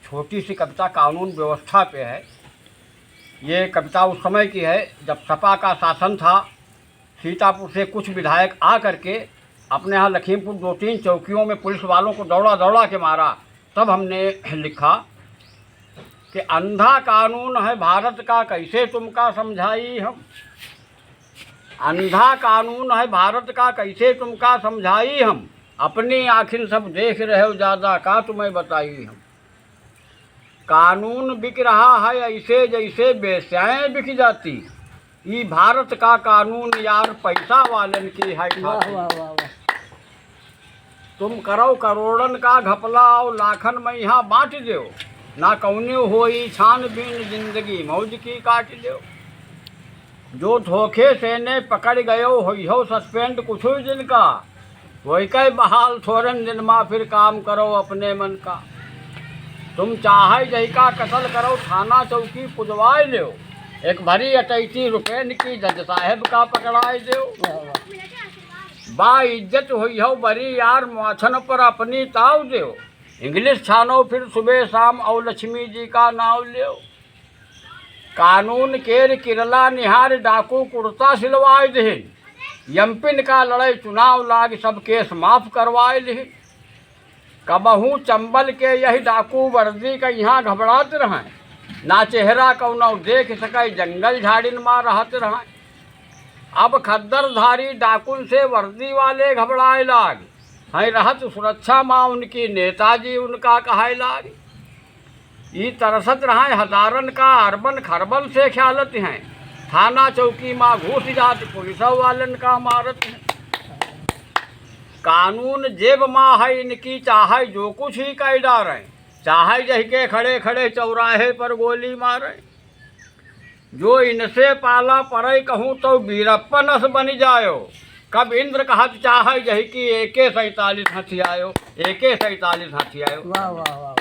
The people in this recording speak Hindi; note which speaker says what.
Speaker 1: छोटी सी कविता कानून व्यवस्था पे है। ये कविता उस समय की है जब सपा का शासन था। सीतापुर से कुछ विधायक आ करके अपने यहाँ लखीमपुर 2-3 चौकियों में पुलिस वालों को दौड़ा दौड़ा के मारा। तब हमने लिखा कि अंधा कानून है भारत का, कैसे तुमका समझाई हम। अंधा कानून है भारत का, कैसे तुमका समझाई हम। अपनी आखिर सब देख रहे हो, ज़्यादा का तुम्हें बताई हम। कानून बिक रहा है ऐसे जैसे बेस्याएँ बिक जाती। ये भारत का कानून यार पैसा वालन की है खाती। तुम करो करोड़न का घपला और लाखन में यहाँ बांट दो। ना कौने होई छानबीन जिंदगी मौज की काट दो। जो धोखे से ने पकड़ गयो हो सस्पेंड कुछ दिन का। वही कई बहाल थोरन दिन में फिर काम करो अपने मन का। तुम चाहे जही का कत्ल करो थाना चौकी पुजवाए लो। एक भरी 38 रुपये की जज साहब का पकड़ाए दो। बा इज्जत हुई हो बरी यार माछन पर अपनी ताव दो। इंग्लिश छानो फिर सुबह शाम और लक्ष्मी जी का नाव लो। कानून केर किरला निहार डाकू कुर्ता सिलवाए दे। यमपिन का लड़ाई चुनाव लाग सब केस माफ करवाए दे। कबहू चंबल के यही डाकू वर्दी का यहाँ घबरात रहें। ना चेहरा कौनो देख सके जंगल झाड़िन माँ रहत रहें। अब खद्दरधारी डाकुन से वर्दी वाले घबराए लाग। हैं रहत सुरक्षा माँ उनकी नेताजी उनका कहाय लाग। ये तरसत रहें हजारन का अरबन खरबन से ख्यालत हैं। थाना चौकी माँ घुस जात पुलिस वालन का मारत है। कानून जेब माँ है इनकी चाहे जो कुछ ही कह डारें। चाहे जही के खड़े खड़े चौराहे पर गोली मारें। जो इनसे पाला पड़े कहूँ तो वीरप्पनस बन जायो। कब इंद्र कहत चाहे जही की AK-47 हथियायो। AK-47 हथियायो।
Speaker 2: वाह वाह वाह।